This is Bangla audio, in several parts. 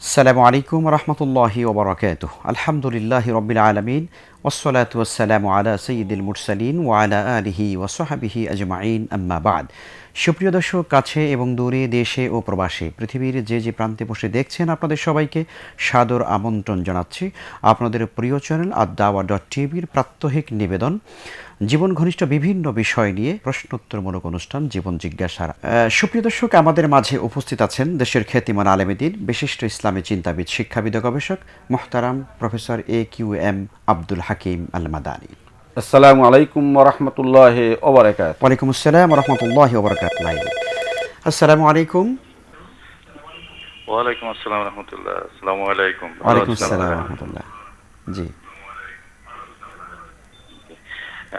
আসসালামু আলাইকুম রহমতুল্লাহি ওবরাকাতুহ। আলহামদুলিল্লাহি রব্বিল আলামিন ওয়াসসালাতু ওয়াসসালামু আলা সাইয়্যিদিল মুরসালিন ওয়া আলা আলিহি ওয়া সাহবিহি আজমাইন, আম্মা বাদ। সুপ্রিয় দর্শক, কাছে এবং দূরে, দেশে ও প্রবাসে, পৃথিবীর যে যে প্রান্তে বসে দেখছেন, আপনাদের সবাইকে সাদর আমন্ত্রণ জানাচ্ছি আপনাদের প্রিয় চ্যানেল ad-dawa.tv-র প্রাত্যহিক নিবেদন জীবন ঘনিষ্ঠ বিভিন্ন বিষয় নিয়ে প্রশ্নোত্তরমূলক অনুষ্ঠান জীবন জিজ্ঞাসার। সুপ্রিয় দর্শক, আমাদের মাঝে উপস্থিত আছেন দেশের খ্যাতিমান আলেমেদিন, বিশিষ্ট ইসলামী চিন্তাবিদ, শিক্ষাবিদ ও গবেষক মোহতারাম প্রফেসর AQM আব্দুল হাকিম আল মাদানী। আসসালামু আলাইকুম ওয়া রাহমাতুল্লাহি ওয়া বারাকাতুহু। ওয়ালাইকুম আসসালাম ওয়া রাহমাতুল্লাহি ওয়া বারাকাতুহু। আসসালামু আলাইকুম। ওয়ালাইকুম আসসালাম ওয়া রাহমাতুল্লাহ। আসসালামু আলাইকুম। ওয়ালাইকুম আসসালাম ওয়া রাহমাতুল্লাহ। জি,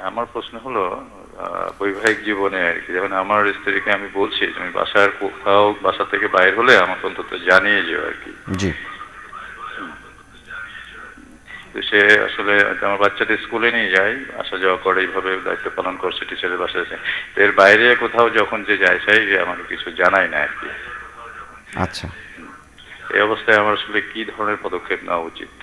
আমার প্রশ্ন হলো বৈবাহিক জীবনে আর কি, যেমন আমার স্ত্রীকে আমি বলছি যে আমি বাসা থেকে বাইরে হলে আমাকে অন্তত জানিয়ে যেও আর কি। জি, তো সে আসলে আমার বাচ্চাদের স্কুলে নিয়ে যায়, আসা যাওয়া করে, এইভাবে দায়িত্ব পালন করছে টিচারের বাসায়। তো এর বাইরে কোথাও যখন যে যায় যে আমাকে কিছু জানায় না আর কি। আচ্ছা, এই অবস্থায় আমার আসলে কি ধরনের পদক্ষেপ নেওয়া উচিত?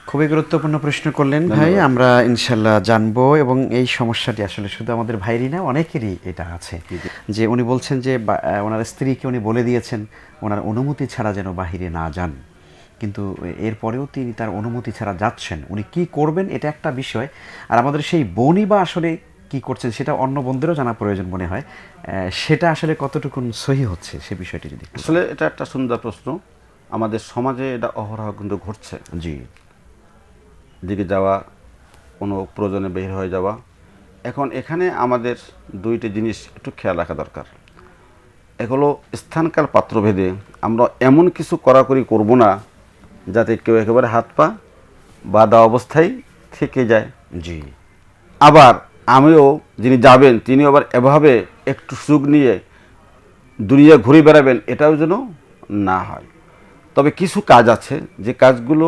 খুবই গুরুত্বপূর্ণ প্রশ্ন করলেন ভাই। আমরা ইনশাল্লাহ জানবো। এবং এই সমস্যাটি আসলে শুধু আমাদের ভাইরই না, অনেকেরই এটা আছে, যে উনি বলছেন যে ওনার স্ত্রীকে উনি বলে দিয়েছেন ওনার অনুমতি ছাড়া যেন বাহিরে না যান, কিন্তু এরপরেও তিনি তার অনুমতি ছাড়া যাচ্ছেন। উনি কি করবেন এটা একটা বিষয়, আর আমাদের সেই বোনই বা আসলে কি করছেন সেটা অন্য বোনদেরও জানা প্রয়োজন মনে হয়। সেটা আসলে কতটুকু সহি হচ্ছে সে বিষয়টি যদি আসলে এটা একটা সুন্দর প্রশ্ন। আমাদের সমাজে এটা অহরহ কিন্তু ঘটছে। জি, দিকে যাওয়া, কোনো প্রয়োজনে বের হয়ে যাওয়া। এখন এখানে আমাদের দুইটি জিনিস একটু খেয়াল রাখা দরকার। এগুলো স্থানকাল পাত্রভেদে আমরা এমন কিছু কড়াকড়ি করব না যাতে কেউ একেবারে হাত পা বাঁধা অবস্থায় থেকে যায়। জি, আবার আমিও, যিনি যাবেন তিনি আবার এভাবে একটু সুযোগ নিয়ে দুনিয়া ঘুরে বেড়াবেন, এটাও যেন না হয়। তবে কিছু কাজ আছে যে কাজগুলো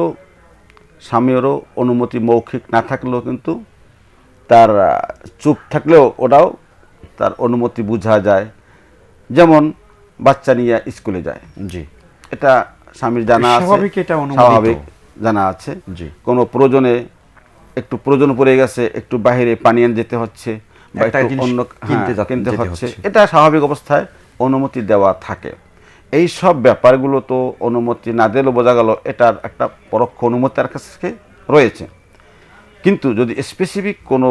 স্বামীরও অনুমতি মৌখিক না থাকলেও কিন্তু তার চুপ থাকলেও ওটাও তার অনুমতি বোঝা যায়। যেমন বাচ্চা নিয়ে স্কুলে যায়, জি, এটা স্বামীর জানা আছে, স্বাভাবিক, এটা অনুমোদিত। স্বাভাবিক জানা আছে। জি, কোনো প্রয়োজনে একটু প্রয়োজন পড়ে গেছে, একটু বাইরে পানি আনতে যেতে হচ্ছে বা একটু অন্য কিনতে হচ্ছে, এটা স্বাভাবিক অবস্থায় অনুমতি দেওয়া থাকে। এই সব ব্যাপারগুলো তো অনুমতি না দিলেও বোঝা গেল এটার একটা পরোক্ষ অনুমতি তার কাছে রয়েছে। কিন্তু যদি স্পেসিফিক কোনো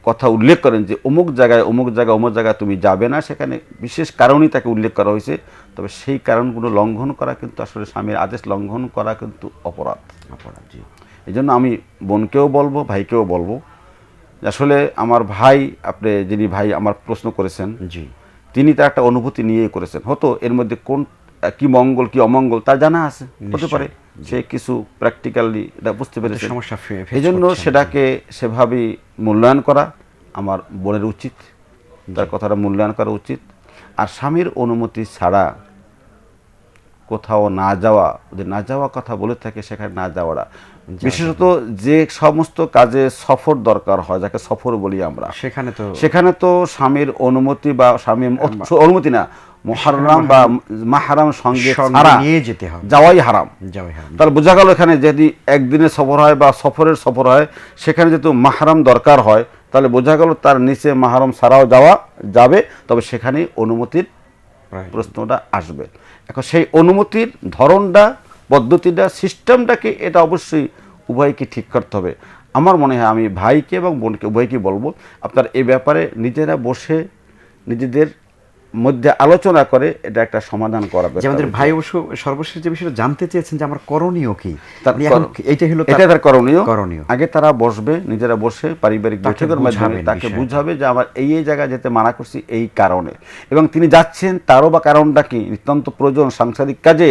কথা উল্লেখ করেন যে অমুক জায়গায় অমুক জায়গায় তুমি যাবে না, সেখানে বিশেষ কারণই তাকে উল্লেখ করা হয়েছে, তবে সেই কারণগুলো লঙ্ঘন করা কিন্তু আসলে স্বামীর আদেশ লঙ্ঘন করা কিন্তু অপরাধ। জি। এই জন্য আমি বোনকেও বলবো, ভাইকেও বলবো, আসলে আমার ভাই, আপনি যিনি ভাই আমার প্রশ্ন করেছেন, জি, তিনি তার একটা অনুভূতি নিয়েই করেছেন। হয়তো এর মধ্যে কোন কি মঙ্গল কি অমঙ্গল তার জানা আছে, হতে পারে সে কিছু প্র্যাকটিক্যালি এটা বুঝতে পেরেছে। এই জন্য সেটাকে সেভাবেই মূল্যায়ন করা আমার বোনের উচিত, তার কথাটা মূল্যায়ন করা উচিত। আর স্বামীর অনুমতি ছাড়া কোথাও না যাওয়া, যদি না যাওয়া কথা বলে থাকে সেখানে না যাওয়াটা, বিশেষত যে সমস্ত কাজে সফর দরকার হয়, যাকে সফর বলি আমরা, সেখানে তো স্বামীর অনুমতি বা স্বামীর অনুমতি না, মুহাররাম বা মাহরাম সঙ্গে ছাড়া নিয়ে যেতে হবে, যাওয়াই হারাম। তাহলে বোঝা গেল এখানে যদি একদিনের সফর হয় বা সফর হয়, সেখানে যেহেতু মাহরাম দরকার হয়, তাহলে বোঝা গেল তার নিচে মাহরাম ছাড়াও যাওয়া যাবে, তবে সেখানে অনুমতির প্রশ্নটা আসবে। এখন সেই অনুমতির ধরনটা, পদ্ধতিটা, সিস্টেমটাকে এটা অবশ্যই উভয়কে ঠিক করতে হবে। আমার মনে হয় আমি ভাইকে এবং বোনকে উভয়কে বলবো, আপনার এই ব্যাপারে নিজেরা বসে নিজেদের মধ্যে আলোচনা করে এটা একটা সমাধান করা। আমাদের ভাই অবশ্য সর্বশেষ যে বিষয়টা জানতে চেয়েছেন যে আমার করণীয় কি, এটা তার করণীয়। আগে তারা বসবে, নিজেরা বসে পারিবারিক বৈঠকের মাধ্যমে তাকে বুঝাবে যে আমার এই জায়গায় যেতে মানা করছি এই কারণে, এবং তিনি যাচ্ছেন তারও বা কারণটা কি, নিতান্ত প্রয়োজন সাংসারিক কাজে,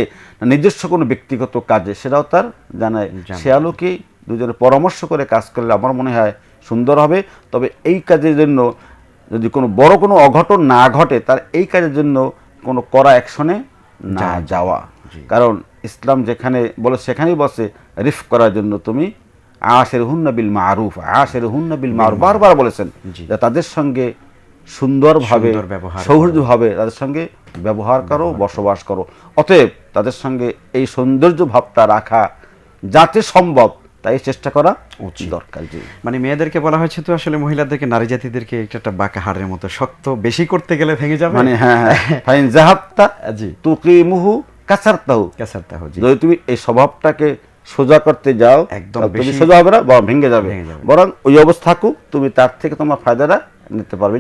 নিজস্ব কোনো ব্যক্তিগত কাজে, সেটাও তার জানায়। সে আলোকে দুজনে পরামর্শ করে কাজ করলে আমার মনে হয় সুন্দর হবে। তবে এই কাজের জন্য যদি কোনো বড় কোনো অঘটন না ঘটে, তার এই কাজের জন্য কোনো কড়া অ্যাকশনে না যাওয়া। কারণ ইসলাম যেখানে বলে সেখানেই বসে রিফ করার জন্য, তুমি আশিরহুন্না বিল মারুফ, বারবার বলেছেন যে তাদের সঙ্গে সুন্দরভাবে ব্যবহার সৌহার্দ্যভাবে তাদের সঙ্গে ব্যবহার করো, বসবাস করো। অতএব তাদের সঙ্গে এই সৌন্দর্য ভাবটা রাখা যাতে সম্ভব তাই চেষ্টা করা উচিত দরকার। জি, মানে মেয়েদেরকে বলা হয়েছে তো আসলে মহিলাদেরকে, নারী জাতিদেরকে একটা বাঁকা হাড়ের মতো, শক্ত বেশি করতে গেলে ভেঙে যাবে। মানে হ্যাঁ ফাইন জাহাবতা জি তুকিমুহু কাসারতাহু, জি যদি তুমি এই স্বভাবটাকে সোজা করতে যাও একদম তুমি বেশি সোজা হবে না, বরং ভেঙে যাবে। বরং ওই অবস্থা থাকুক, তুমি তার থেকে তোমার ফায়দাটা নিতে পারবে।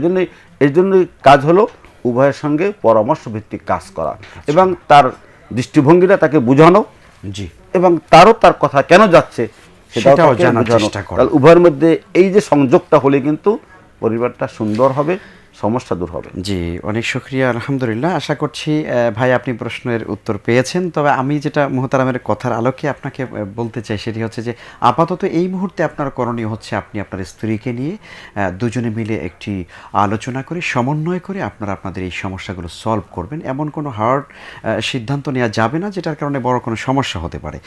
এই জন্যই কাজ হলো উভয়ের সঙ্গে পরামর্শ ভিত্তিক কাজ করা এবং তার দৃষ্টিভঙ্গিটা তাকে বোঝানো, জি, এবং তারও তার কথা কেন যাচ্ছে সেটাও জানার চেষ্টা করা। তাহলে উভয়ের মধ্যে এই যে সংযোগটা হলে কিন্তু পরিবারটা সুন্দর হবে, সমস্যা দূর হবে। জি, অনেক শুকরিয়া, আলহামদুলিল্লাহ। আশা করছি ভাই আপনি প্রশ্নের উত্তর পেয়েছেন। তবে আমি যেটা মুহতারামের কথার আলোকে আপনাকে বলতে চাই সেটি হচ্ছে যে আপাতত এই মুহূর্তে আপনার করণীয় হচ্ছে আপনি আপনার স্ত্রীকে নিয়ে দুজনে মিলে একটি আলোচনা করে, সমন্বয় করে আপনারা আপনাদের এই সমস্যাগুলো সলভ করবেন। এমন কোনো হার্ড সিদ্ধান্ত নেওয়া যাবে না যেটার কারণে বড় কোনো সমস্যা হতে পারে।